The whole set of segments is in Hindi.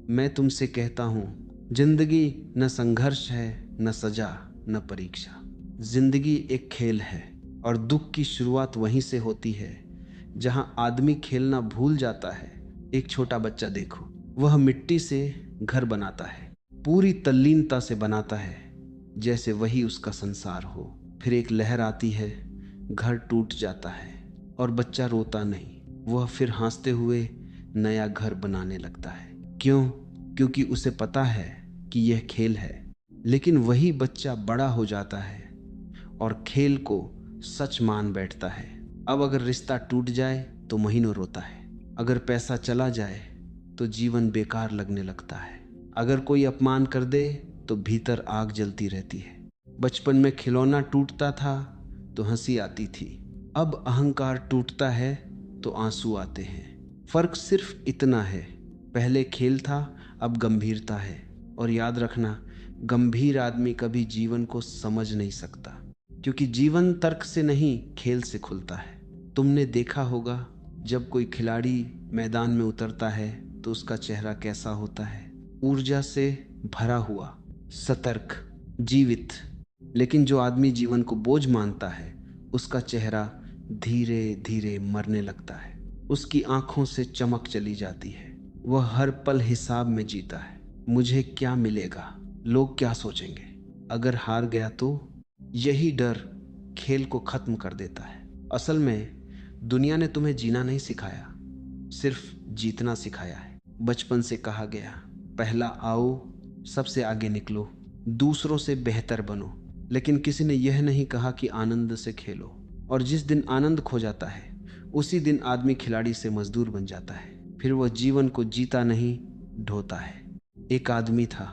मैं तुमसे कहता हूँ, जिंदगी न संघर्ष है, न सजा, न परीक्षा। जिंदगी एक खेल है और दुख की शुरुआत वहीं से होती है जहां आदमी खेलना भूल जाता है। एक छोटा बच्चा देखो, वह मिट्टी से घर बनाता है, पूरी तल्लीनता से बनाता है, जैसे वही उसका संसार हो। फिर एक लहर आती है, घर टूट जाता है और बच्चा रोता नहीं, वह फिर हंसते हुए नया घर बनाने लगता है। क्यों? क्योंकि उसे पता है कि यह खेल है। लेकिन वही बच्चा बड़ा हो जाता है और खेल को सच मान बैठता है। अब अगर रिश्ता टूट जाए तो महीनों रोता है, अगर पैसा चला जाए तो जीवन बेकार लगने लगता है, अगर कोई अपमान कर दे तो भीतर आग जलती रहती है। बचपन में खिलौना टूटता था तो हंसी आती थी, अब अहंकार टूटता है तो आंसू आते हैं। फर्क सिर्फ इतना है, पहले खेल था, अब गंभीरता है। और याद रखना, गंभीर आदमी कभी जीवन को समझ नहीं सकता, क्योंकि जीवन तर्क से नहीं, खेल से खुलता है। तुमने देखा होगा, जब कोई खिलाड़ी मैदान में उतरता है तो उसका चेहरा कैसा होता है? ऊर्जा से भरा हुआ, सतर्क, जीवित। लेकिन जो आदमी जीवन को बोझ मानता है, उसका चेहरा धीरे धीरे मरने लगता है, उसकी आंखों से चमक चली जाती है, वह हर पल हिसाब में जीता है। मुझे क्या मिलेगा, लोग क्या सोचेंगे, अगर हार गया तो? यही डर खेल को खत्म कर देता है। असल में दुनिया ने तुम्हें जीना नहीं सिखाया, सिर्फ जीतना सिखाया है। बचपन से कहा गया, पहला आओ, सबसे आगे निकलो, दूसरों से बेहतर बनो। लेकिन किसी ने यह नहीं कहा कि आनंद से खेलो। और जिस दिन आनंद खो जाता है, उसी दिन आदमी खिलाड़ी से मजदूर बन जाता है। फिर वह जीवन को जीता नहीं, ढोता है। एक आदमी था,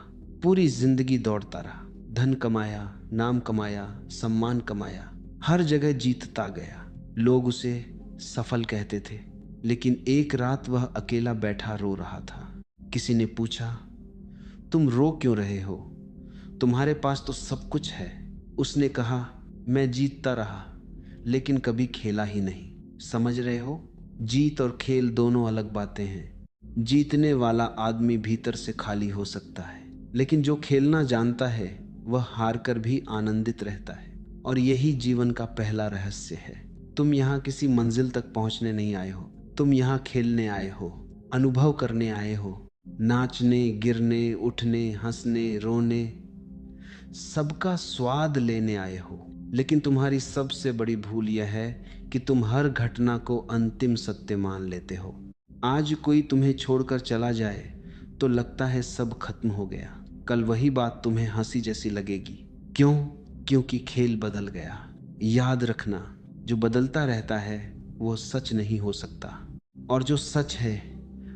पूरी जिंदगी दौड़ता रहा, धन कमाया, नाम कमाया, सम्मान कमाया, हर जगह जीतता गया। लोग उसे सफल कहते थे। लेकिन एक रात वह अकेला बैठा रो रहा था। किसी ने पूछा, तुम रो क्यों रहे हो, तुम्हारे पास तो सब कुछ है। उसने कहा, मैं जीतता रहा लेकिन कभी खेला ही नहीं। समझ रहे हो, जीत और खेल दोनों अलग बातें हैं। जीतने वाला आदमी भीतर से खाली हो सकता है, लेकिन जो खेलना जानता है वह हार कर भी आनंदित रहता है। और यही जीवन का पहला रहस्य है। तुम यहाँ किसी मंजिल तक पहुंचने नहीं आए हो, तुम यहाँ खेलने आए हो, अनुभव करने आए हो। नाचने, गिरने, उठने, हंसने, रोने, सबका स्वाद लेने आए हो। लेकिन तुम्हारी सबसे बड़ी भूल यह है कि तुम हर घटना को अंतिम सत्य मान लेते हो। आज कोई तुम्हें छोड़कर चला जाए तो लगता है सब खत्म हो गया, कल वही बात तुम्हें हंसी जैसी लगेगी। क्यों? क्योंकि खेल बदल गया। याद रखना, जो बदलता रहता है वो सच नहीं हो सकता, और जो सच है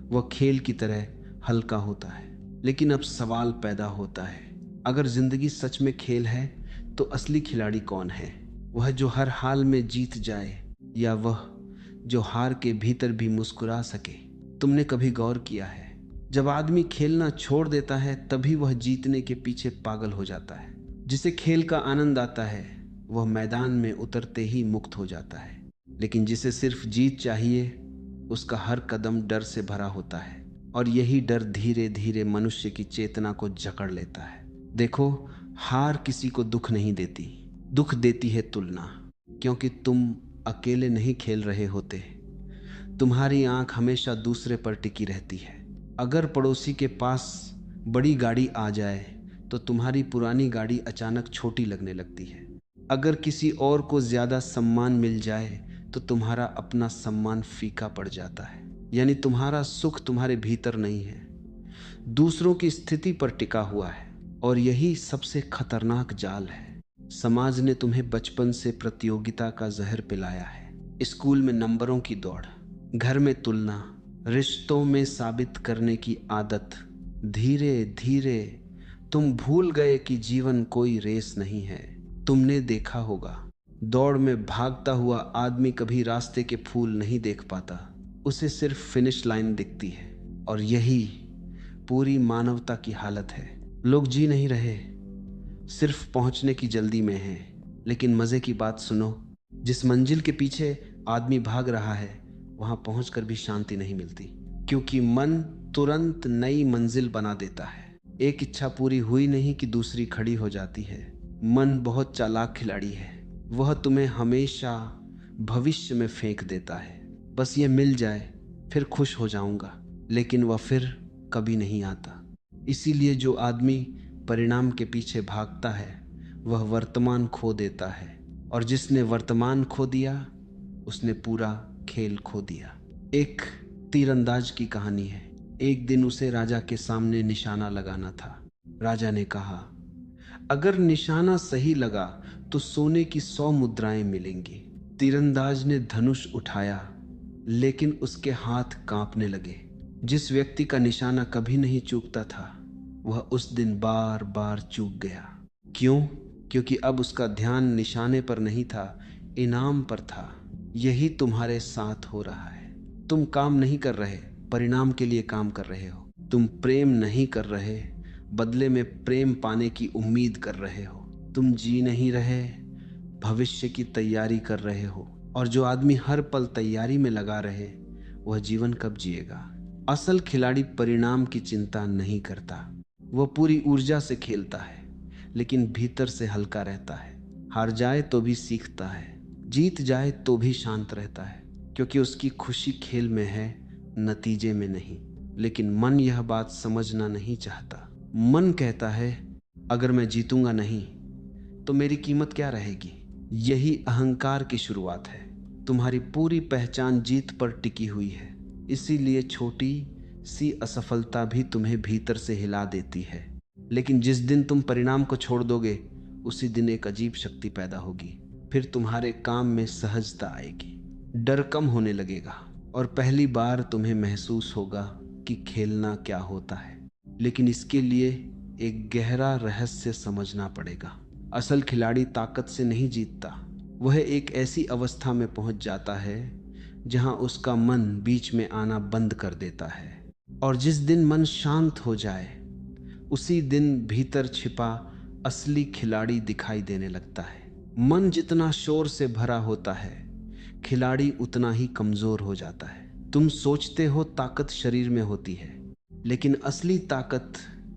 वह खेल की तरह हल्का होता है। लेकिन अब सवाल पैदा होता है, अगर जिंदगी सच में खेल है तो असली खिलाड़ी कौन है? वह जो हर हाल में जीत जाए, या वह जो हार के भीतर भी मुस्कुरा सके? तुमने कभी गौर किया है, जब आदमी खेलना छोड़ देता है तभी वह जीतने के पीछे पागल हो जाता है। जिसे खेल का आनंद आता है वह मैदान में उतरते ही मुक्त हो जाता है। लेकिन जिसे सिर्फ जीत चाहिए, उसका हर कदम डर से भरा होता है। और यही डर धीरे धीरे मनुष्य की चेतना को जकड़ लेता है। देखो, हार किसी को दुख नहीं देती, दुख देती है तुलना। क्योंकि तुम अकेले नहीं खेल रहे होते, तुम्हारी आंख हमेशा दूसरे पर टिकी रहती है। अगर पड़ोसी के पास बड़ी गाड़ी आ जाए तो तुम्हारी पुरानी गाड़ी अचानक छोटी लगने लगती है। अगर किसी और को ज्यादा सम्मान मिल जाए तो तुम्हारा अपना सम्मान फीका पड़ जाता है। यानी तुम्हारा सुख तुम्हारे भीतर नहीं है, दूसरों की स्थिति पर टिका हुआ है। और यही सबसे खतरनाक जाल है। समाज ने तुम्हें बचपन से प्रतियोगिता का जहर पिलाया है। स्कूल में नंबरों की दौड़, घर में तुलना, रिश्तों में साबित करने की आदत। धीरे धीरे तुम भूल गए कि जीवन कोई रेस नहीं है। तुमने देखा होगा, दौड़ में भागता हुआ आदमी कभी रास्ते के फूल नहीं देख पाता, उसे सिर्फ फिनिश लाइन दिखती है। और यही पूरी मानवता की हालत है। लोग जी नहीं रहे, सिर्फ पहुंचने की जल्दी में हैं। लेकिन मजे की बात सुनो, जिस मंजिल के पीछे आदमी भाग रहा है वहां पहुंचकर भी शांति नहीं मिलती, क्योंकि मन तुरंत नई मंजिल बना देता है। एक इच्छा पूरी हुई नहीं कि दूसरी खड़ी हो जाती है। मन बहुत चालाक खिलाड़ी है। वह तुम्हें हमेशा भविष्य में फेंक देता है। बस ये मिल जाए फिर खुश हो जाऊंगा, लेकिन वह फिर कभी नहीं आता। इसीलिए जो आदमी परिणाम के पीछे भागता है वह वर्तमान खो देता है, और जिसने वर्तमान खो दिया उसने पूरा खेल खो दिया। एक तीरंदाज की कहानी है। एक दिन उसे राजा के सामने निशाना लगाना था। राजा ने कहा, अगर निशाना सही लगा तो सोने की 100 मुद्राएं मिलेंगी। तीरंदाज ने धनुष उठाया, लेकिन उसके हाथ कांपने लगे। जिस व्यक्ति का निशाना कभी नहीं चूकता था वह उस दिन बार बार चूक गया। क्यों? क्योंकि अब उसका ध्यान निशाने पर नहीं था, इनाम पर था। यही तुम्हारे साथ हो रहा है। तुम काम नहीं कर रहे, परिणाम के लिए काम कर रहे हो। तुम प्रेम नहीं कर रहे, बदले में प्रेम पाने की उम्मीद कर रहे हो। तुम जी नहीं रहे, भविष्य की तैयारी कर रहे हो। और जो आदमी हर पल तैयारी में लगा रहे वह जीवन कब जिएगा? असल खिलाड़ी परिणाम की चिंता नहीं करता। वह पूरी ऊर्जा से खेलता है, लेकिन भीतर से हल्का रहता है। हार जाए तो भी सीखता है, जीत जाए तो भी शांत रहता है, क्योंकि उसकी खुशी खेल में है, नतीजे में नहीं। लेकिन मन यह बात समझना नहीं चाहता। मन कहता है, अगर मैं जीतूंगा नहीं तो मेरी कीमत क्या रहेगी? यही अहंकार की शुरुआत है। तुम्हारी पूरी पहचान जीत पर टिकी हुई है। इसीलिए छोटी सी असफलता भी तुम्हें भीतर से हिला देती है। लेकिन जिस दिन तुम परिणाम को छोड़ दोगे उसी दिन एक अजीब शक्ति पैदा होगी। फिर तुम्हारे काम में सहजता आएगी, डर कम होने लगेगा, और पहली बार तुम्हें महसूस होगा कि खेलना क्या होता है। लेकिन इसके लिए एक गहरा रहस्य समझना पड़ेगा। असल खिलाड़ी ताकत से नहीं जीतता। वह एक ऐसी अवस्था में पहुंच जाता है जहां उसका मन बीच में आना बंद कर देता है। और जिस दिन मन शांत हो जाए उसी दिन भीतर छिपा असली खिलाड़ी दिखाई देने लगता है। मन जितना शोर से भरा होता है, खिलाड़ी उतना ही कमजोर हो जाता है। तुम सोचते हो ताकत शरीर में होती है, लेकिन असली ताकत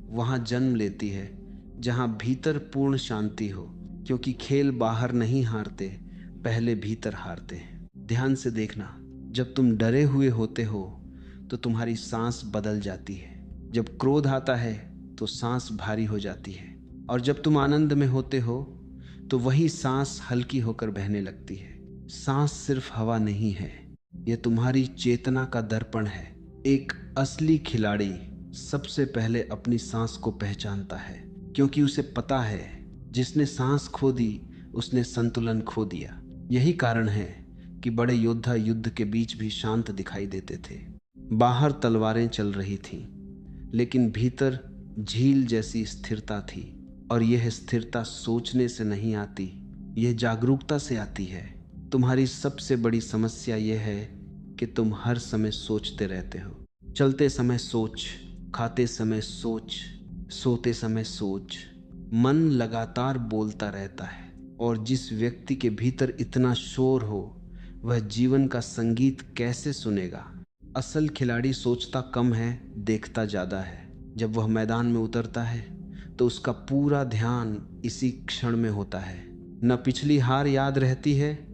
वहां जन्म लेती है जहां भीतर पूर्ण शांति हो। क्योंकि खेल बाहर नहीं हारते, पहले भीतर हारते हैं। ध्यान से देखना, जब तुम डरे हुए होते हो तो तुम्हारी सांस बदल जाती है। जब क्रोध आता है तो सांस भारी हो जाती है, और जब तुम आनंद में होते हो तो वही सांस हल्की होकर बहने लगती है। सांस सिर्फ हवा नहीं है, यह तुम्हारी चेतना का दर्पण है। एक असली खिलाड़ी सबसे पहले अपनी सांस को पहचानता है, क्योंकि उसे पता है जिसने सांस खो दी उसने संतुलन खो दिया। यही कारण है कि बड़े योद्धा युद्ध के बीच भी शांत दिखाई देते थे। बाहर तलवारें चल रही थीं, लेकिन भीतर झील जैसी स्थिरता थी। और यह स्थिरता सोचने से नहीं आती, यह जागरूकता से आती है। तुम्हारी सबसे बड़ी समस्या यह है कि तुम हर समय सोचते रहते हो। चलते समय सोच, खाते समय सोच, सोते समय सोच। मन लगातार बोलता रहता है, और जिस व्यक्ति के भीतर इतना शोर हो वह जीवन का संगीत कैसे सुनेगा? असल खिलाड़ी सोचता कम है, देखता ज्यादा है। जब वह मैदान में उतरता है तो उसका पूरा ध्यान इसी क्षण में होता है। न पिछली हार याद रहती है,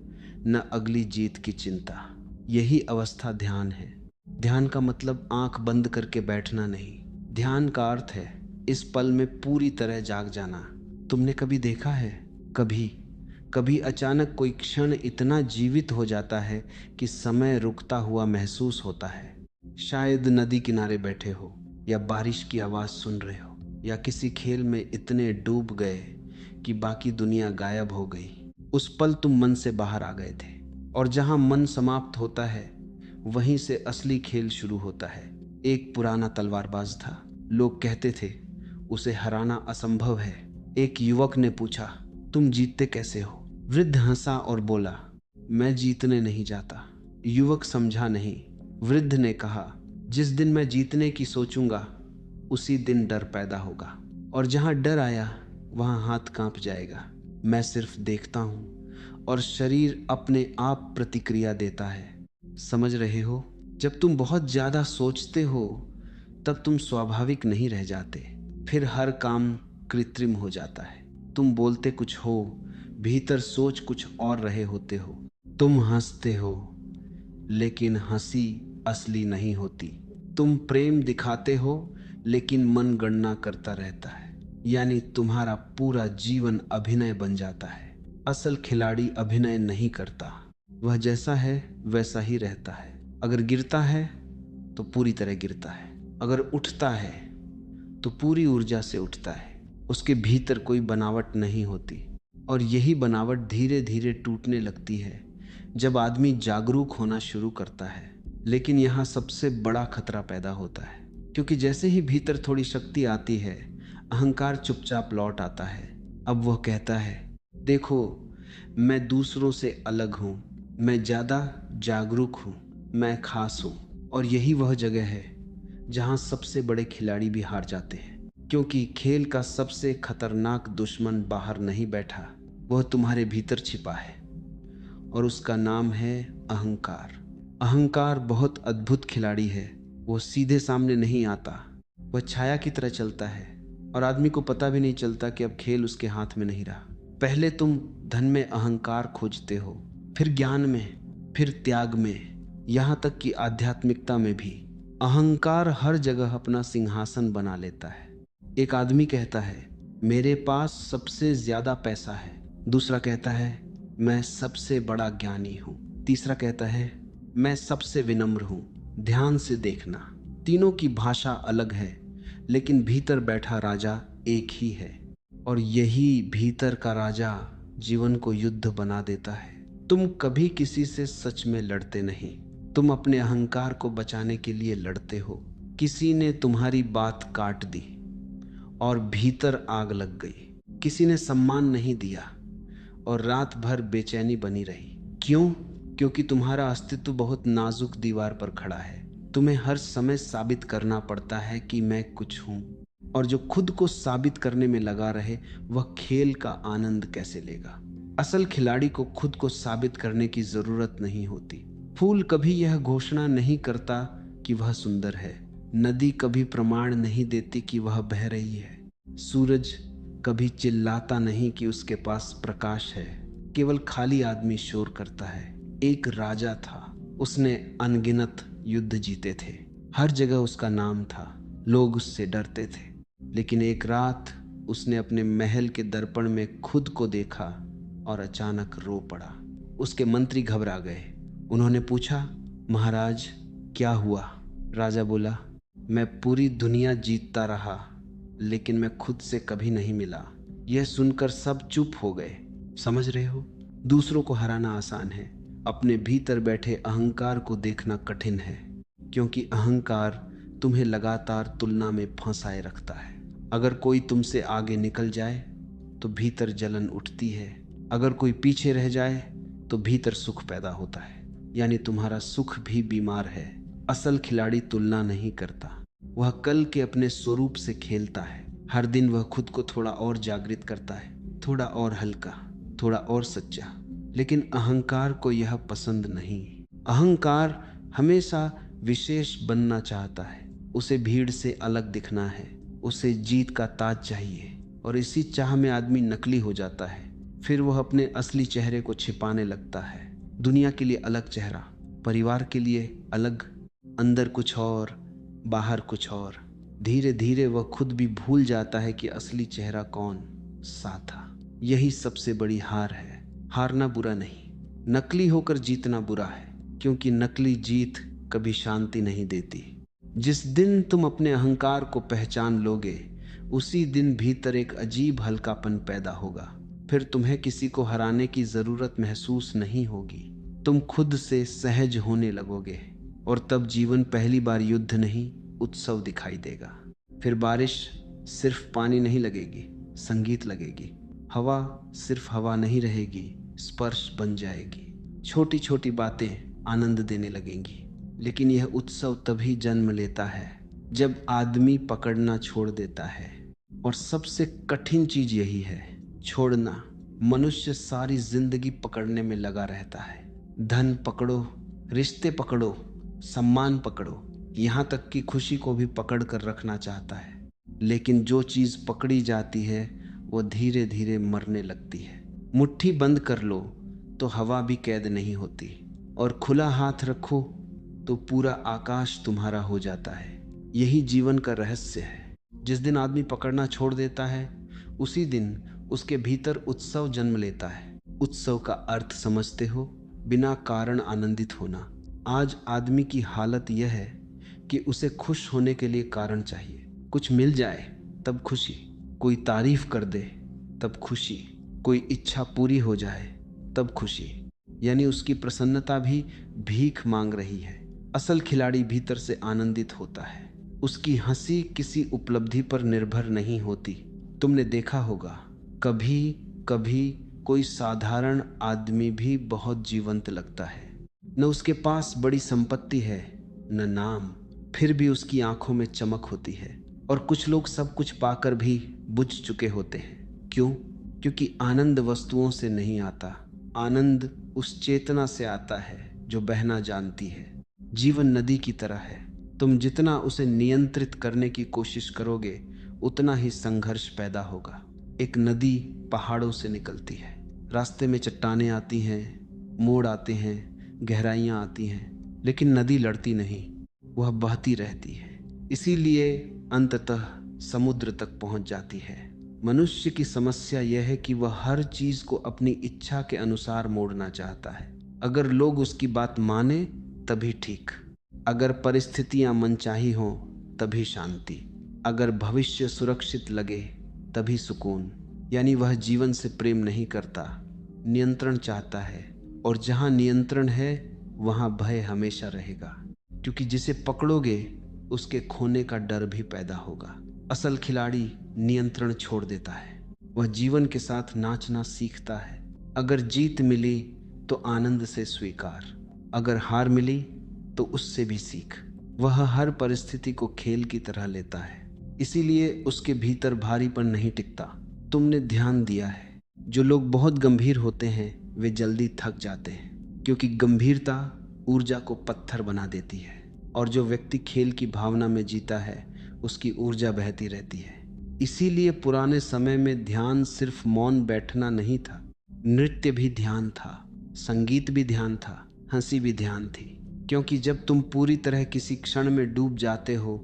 न अगली जीत की चिंता। यही अवस्था ध्यान है। ध्यान का मतलब आंख बंद करके बैठना नहीं। ध्यान का अर्थ है इस पल में पूरी तरह जाग जाना। तुमने कभी देखा है, कभी अचानक कोई क्षण इतना जीवित हो जाता है कि समय रुकता हुआ महसूस होता है। शायद नदी किनारे बैठे हो, या बारिश की आवाज सुन रहे हो, या किसी खेल में इतने डूब गए कि बाकी दुनिया गायब हो गई। उस पल तुम मन से बाहर आ गए थे। और जहां मन समाप्त होता है वहीं से असली खेल शुरू होता है। एक पुराना तलवारबाज था। लोग कहते थे उसे हराना असंभव है। एक युवक ने पूछा, तुम जीतते कैसे हो? वृद्ध हंसा और बोला, मैं जीतने नहीं जाता। युवक समझा नहीं। वृद्ध ने कहा, जिस दिन मैं जीतने की सोचूंगा उसी दिन डर पैदा होगा, और जहां डर आया वहां हाथ कांप जाएगा। मैं सिर्फ देखता हूं और शरीर अपने आप प्रतिक्रिया देता है। समझ रहे हो? जब तुम बहुत ज्यादा सोचते हो तब तुम स्वाभाविक नहीं रह जाते। फिर हर काम कृत्रिम हो जाता है। तुम बोलते कुछ हो, भीतर सोच कुछ और रहे होते हो। तुम हंसते हो, लेकिन हंसी असली नहीं होती। तुम प्रेम दिखाते हो, लेकिन मन गणना करता रहता है। यानी तुम्हारा पूरा जीवन अभिनय बन जाता है। असल खिलाड़ी अभिनय नहीं करता, वह जैसा है वैसा ही रहता है। अगर गिरता है तो पूरी तरह गिरता है, अगर उठता है तो पूरी ऊर्जा से उठता है। उसके भीतर कोई बनावट नहीं होती, और यही बनावट धीरे धीरे टूटने लगती है जब आदमी जागरूक होना शुरू करता है। लेकिन यहाँ सबसे बड़ा खतरा पैदा होता है, क्योंकि जैसे ही भीतर थोड़ी शक्ति आती है, अहंकार चुपचाप लौट आता है। अब वह कहता है, देखो, मैं दूसरों से अलग हूँ, मैं ज़्यादा जागरूक हूँ, मैं खास हूँ। और यही वह जगह है जहाँ सबसे बड़े खिलाड़ी भी हार जाते हैं, क्योंकि खेल का सबसे खतरनाक दुश्मन बाहर नहीं बैठा, वह तुम्हारे भीतर छिपा है, और उसका नाम है अहंकार। अहंकार बहुत अद्भुत खिलाड़ी है। वो सीधे सामने नहीं आता, वह छाया की तरह चलता है, और आदमी को पता भी नहीं चलता कि अब खेल उसके हाथ में नहीं रहा। पहले तुम धन में अहंकार खोजते हो, फिर ज्ञान में, फिर त्याग में, यहाँ तक कि आध्यात्मिकता में भी। अहंकार हर जगह अपना सिंहासन बना लेता है। एक आदमी कहता है, मेरे पास सबसे ज्यादा पैसा है। दूसरा कहता है, मैं सबसे बड़ा ज्ञानी हूँ। तीसरा कहता है, मैं सबसे विनम्र हूँ। ध्यान से देखना, तीनों की भाषा अलग है, लेकिन भीतर बैठा राजा एक ही है। और यही भीतर का राजा जीवन को युद्ध बना देता है। तुम कभी किसी से सच में लड़ते नहीं, तुम अपने अहंकार को बचाने के लिए लड़ते हो। किसी ने तुम्हारी बात काट दी और भीतर आग लग गई। किसी ने सम्मान नहीं दिया और रात भर बेचैनी बनी रही। क्यों? क्योंकि तुम्हारा अस्तित्व बहुत नाजुक दीवार पर खड़ा है। तुम्हें हर समय साबित करना पड़ता है कि मैं कुछ हूं, और जो खुद को साबित करने में लगा रहे, वह खेल का आनंद कैसे लेगा? असल खिलाड़ी को खुद को साबित करने की जरूरत नहीं होती। फूल कभी यह घोषणा नहीं करता कि वह सुंदर है। नदी कभी प्रमाण नहीं देती कि वह बह रही है। सूरज कभी चिल्लाता नहीं कि उसके पास प्रकाश है। केवल खाली आदमी शोर करता है। एक राजा था, उसने अनगिनत युद्ध जीते थे, हर जगह उसका नाम था, लोग उससे डरते थे। लेकिन एक रात उसने अपने महल के दर्पण में खुद को देखा और अचानक रो पड़ा। उसके मंत्री घबरा गए। उन्होंने पूछा, महाराज क्या हुआ? राजा बोला, मैं पूरी दुनिया जीतता रहा, लेकिन मैं खुद से कभी नहीं मिला। यह सुनकर सब चुप हो गए। समझ रहे हो? दूसरों को हराना आसान है, अपने भीतर बैठे अहंकार को देखना कठिन है, क्योंकि अहंकार तुम्हें लगातार तुलना में फंसाए रखता है। अगर कोई तुमसे आगे निकल जाए तो भीतर जलन उठती है, अगर कोई पीछे रह जाए तो भीतर सुख पैदा होता है। यानी तुम्हारा सुख भी बीमार है। असल खिलाड़ी तुलना नहीं करता, वह कल के अपने स्वरूप से खेलता है। हर दिन वह खुद को थोड़ा और जागृत करता है, थोड़ा और हल्का, थोड़ा और सच्चा। लेकिन अहंकार को यह पसंद नहीं। अहंकार हमेशा विशेष बनना चाहता है, उसे भीड़ से अलग दिखना है, उसे जीत का ताज चाहिए, और इसी चाह में आदमी नकली हो जाता है। फिर वह अपने असली चेहरे को छिपाने लगता है। दुनिया के लिए अलग चेहरा, परिवार के लिए अलग, अंदर कुछ और, बाहर कुछ और। धीरे धीरे वह खुद भी भूल जाता है कि असली चेहरा कौन सा था। यही सबसे बड़ी हार है। हारना बुरा नहीं, नकली होकर जीतना बुरा है, क्योंकि नकली जीत कभी शांति नहीं देती। जिस दिन तुम अपने अहंकार को पहचान लोगे, उसी दिन भीतर एक अजीब हल्कापन पैदा होगा। फिर तुम्हें किसी को हराने की जरूरत महसूस नहीं होगी। तुम खुद से सहज होने लगोगे, और तब जीवन पहली बार युद्ध नहीं, उत्सव दिखाई देगा। फिर बारिश सिर्फ पानी नहीं लगेगी, संगीत लगेगी। हवा सिर्फ हवा नहीं रहेगी, स्पर्श बन जाएगी। छोटी छोटी बातें आनंद देने लगेंगी। लेकिन यह उत्सव तभी जन्म लेता है जब आदमी पकड़ना छोड़ देता है। और सबसे कठिन चीज यही है, छोड़ना। मनुष्य सारी जिंदगी पकड़ने में लगा रहता है। धन पकड़ो, रिश्ते पकड़ो, सम्मान पकड़ो, यहाँ तक कि खुशी को भी पकड़ कर रखना चाहता है। लेकिन जो चीज़ पकड़ी जाती है वो धीरे धीरे मरने लगती है। मुट्ठी बंद कर लो तो हवा भी कैद नहीं होती, और खुला हाथ रखो तो पूरा आकाश तुम्हारा हो जाता है। यही जीवन का रहस्य है। जिस दिन आदमी पकड़ना छोड़ देता है उसी दिन उसके भीतर उत्सव जन्म लेता है। उत्सव का अर्थ समझते हो? बिना कारण आनंदित होना। आज आदमी की हालत यह है कि उसे खुश होने के लिए कारण चाहिए। कुछ मिल जाए तब खुशी, कोई तारीफ कर दे तब खुशी, कोई इच्छा पूरी हो जाए तब खुशी। यानी उसकी प्रसन्नता भी भीख मांग रही है। असल खिलाड़ी भीतर से आनंदित होता है। उसकी हंसी किसी उपलब्धि पर निर्भर नहीं होती। तुमने देखा होगा, कभी कभी कोई साधारण आदमी भी बहुत जीवंत लगता है। न उसके पास बड़ी संपत्ति है न नाम, फिर भी उसकी आंखों में चमक होती है। और कुछ लोग सब कुछ पाकर भी बुझ चुके होते हैं। क्यों? क्योंकि आनंद वस्तुओं से नहीं आता, आनंद उस चेतना से आता है जो बहना जानती है। जीवन नदी की तरह है। तुम जितना उसे नियंत्रित करने की कोशिश करोगे उतना ही संघर्ष पैदा होगा। एक नदी पहाड़ों से निकलती है, रास्ते में चट्टानें आती हैं, मोड़ आते हैं, गहराइयाँ आती हैं, लेकिन नदी लड़ती नहीं, वह बहती रहती है। इसीलिए अंततः समुद्र तक पहुंच जाती है। मनुष्य की समस्या यह है कि वह हर चीज को अपनी इच्छा के अनुसार मोड़ना चाहता है। अगर लोग उसकी बात माने तभी ठीक, अगर परिस्थितियां मनचाही हों तभी शांति, अगर भविष्य सुरक्षित लगे तभी सुकून। यानी वह जीवन से प्रेम नहीं करता, नियंत्रण चाहता है। और जहां नियंत्रण है वहां भय हमेशा रहेगा, क्योंकि जिसे पकड़ोगे उसके खोने का डर भी पैदा होगा। असल खिलाड़ी नियंत्रण छोड़ देता है। वह जीवन के साथ नाचना सीखता है। अगर जीत मिली तो आनंद से स्वीकार, अगर हार मिली तो उससे भी सीख। वह हर परिस्थिति को खेल की तरह लेता है, इसीलिए उसके भीतर भारीपन नहीं टिकता। तुमने ध्यान दिया है, जो लोग बहुत गंभीर होते हैं वे जल्दी थक जाते हैं, क्योंकि गंभीरता ऊर्जा को पत्थर बना देती है। और जो व्यक्ति खेल की भावना में जीता है उसकी ऊर्जा बहती रहती है। इसीलिए पुराने समय में ध्यान सिर्फ मौन बैठना नहीं था, नृत्य भी ध्यान था, संगीत भी ध्यान था, हंसी भी ध्यान थी। क्योंकि जब तुम पूरी तरह किसी क्षण में डूब जाते हो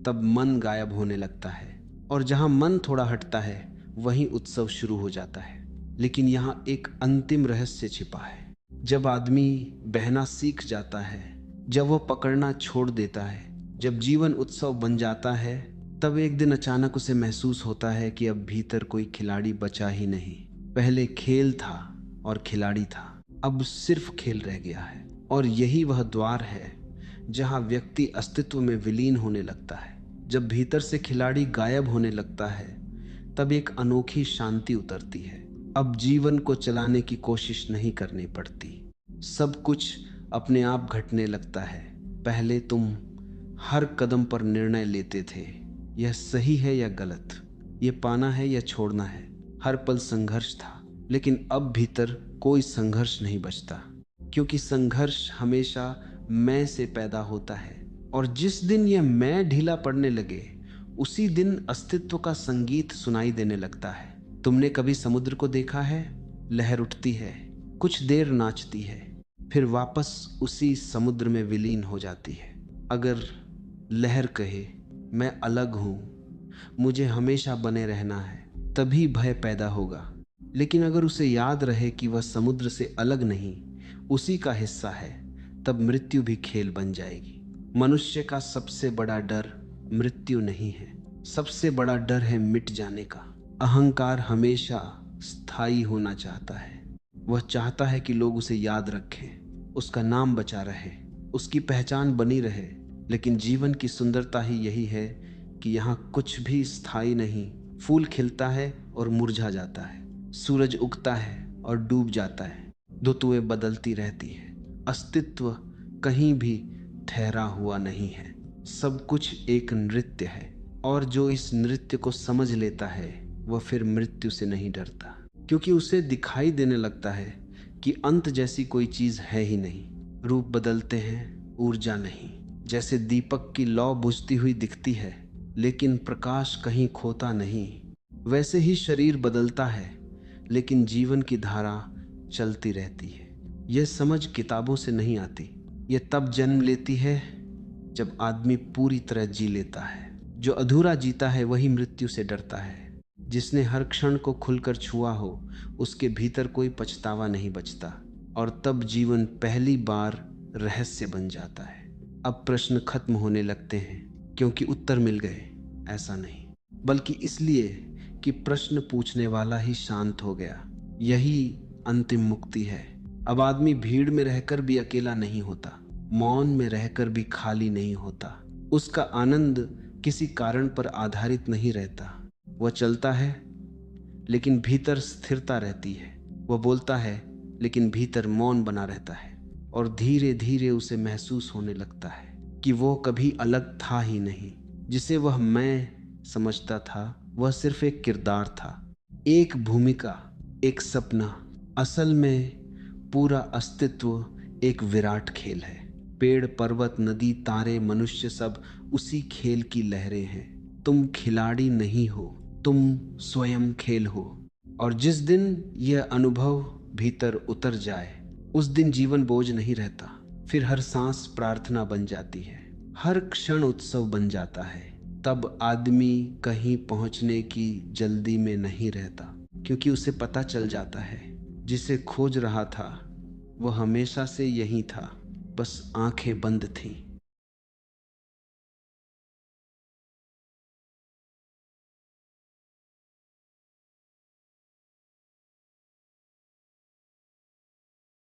तब मन गायब होने लगता है, और जहां मन थोड़ा हटता है वहीं उत्सव शुरू हो जाता है। लेकिन यहाँ एक अंतिम रहस्य छिपा है। जब आदमी बहना सीख जाता है, जब वो पकड़ना छोड़ देता है, जब जीवन उत्सव बन जाता है, तब एक दिन अचानक उसे महसूस होता है कि अब भीतर कोई खिलाड़ी बचा ही नहीं। पहले खेल था और खिलाड़ी था, अब सिर्फ खेल रह गया है। और यही वह द्वार है जहां व्यक्ति अस्तित्व में विलीन होने लगता है। जब भीतर से खिलाड़ी गायब होने लगता है तब एक अनोखी शांति उतरती है। अब जीवन को चलाने की कोशिश नहीं करनी पड़ती, सब कुछ अपने आप घटने लगता है। पहले तुम हर कदम पर निर्णय लेते थे, यह सही है या गलत, ये पाना है या छोड़ना है। हर पल संघर्ष था, लेकिन अब भीतर कोई संघर्ष नहीं बचता, क्योंकि संघर्ष हमेशा मैं से पैदा होता है। और जिस दिन यह मैं ढीला पड़ने लगे उसी दिन अस्तित्व का संगीत सुनाई देने लगता है। तुमने कभी समुद्र को देखा है? लहर उठती है, कुछ देर नाचती है, फिर वापस उसी समुद्र में विलीन हो जाती है। अगर लहर कहे मैं अलग हूं, मुझे हमेशा बने रहना है, तभी भय पैदा होगा। लेकिन अगर उसे याद रहे कि वह समुद्र से अलग नहीं, उसी का हिस्सा है, तब मृत्यु भी खेल बन जाएगी। मनुष्य का सबसे बड़ा डर मृत्यु नहीं है, सबसे बड़ा डर है मिट जाने का। अहंकार हमेशा स्थायी होना चाहता है। वह चाहता है कि लोग उसे याद रखें, उसका नाम बचा रहे, उसकी पहचान बनी रहे। लेकिन जीवन की सुंदरता ही यही है कि यहाँ कुछ भी स्थायी नहीं। फूल खिलता है और मुरझा जाता है, सूरज उगता है और डूब जाता है, ऋतुएं बदलती रहती है। अस्तित्व कहीं भी ठहरा हुआ नहीं है, सब कुछ एक नृत्य है। और जो इस नृत्य को समझ लेता है वह फिर मृत्यु से नहीं डरता, क्योंकि उसे दिखाई देने लगता है कि अंत जैसी कोई चीज है ही नहीं। रूप बदलते हैं, ऊर्जा नहीं। जैसे दीपक की लौ बुझती हुई दिखती है लेकिन प्रकाश कहीं खोता नहीं, वैसे ही शरीर बदलता है लेकिन जीवन की धारा चलती रहती है। यह समझ किताबों से नहीं आती, यह तब जन्म लेती है जब आदमी पूरी तरह जी लेता है। जो अधूरा जीता है वही मृत्यु से डरता है। जिसने हर क्षण को खुलकर छुआ हो उसके भीतर कोई पछतावा नहीं बचता, और तब जीवन पहली बार रहस्य बन जाता है। अब प्रश्न खत्म होने लगते हैं क्योंकि उत्तर मिल गए, ऐसा नहीं, बल्कि इसलिए कि प्रश्न पूछने वाला ही शांत हो गया। यही अंतिम मुक्ति है। अब आदमी भीड़ में रहकर भी अकेला नहीं होता, मौन में रहकर भी खाली नहीं होता। उसका आनंद किसी कारण पर आधारित नहीं रहता। वह चलता है लेकिन भीतर स्थिरता रहती है। वह बोलता है लेकिन भीतर मौन बना रहता है। और धीरे धीरे उसे महसूस होने लगता है कि वो कभी अलग था ही नहीं। जिसे वह मैं समझता था वह सिर्फ एक किरदार था, एक भूमिका, एक सपना। असल में पूरा अस्तित्व एक विराट खेल है। पेड़, पर्वत, नदी, तारे, मनुष्य सब उसी खेल की लहरें हैं। तुम खिलाड़ी नहीं हो, तुम स्वयं खेल हो। और जिस दिन यह अनुभव भीतर उतर जाए उस दिन जीवन बोझ नहीं रहता। फिर हर सांस प्रार्थना बन जाती है, हर क्षण उत्सव बन जाता है। तब आदमी कहीं पहुंचने की जल्दी में नहीं रहता, क्योंकि उसे पता चल जाता है जिसे खोज रहा था वह हमेशा से यही था, बस आंखें बंद थीं।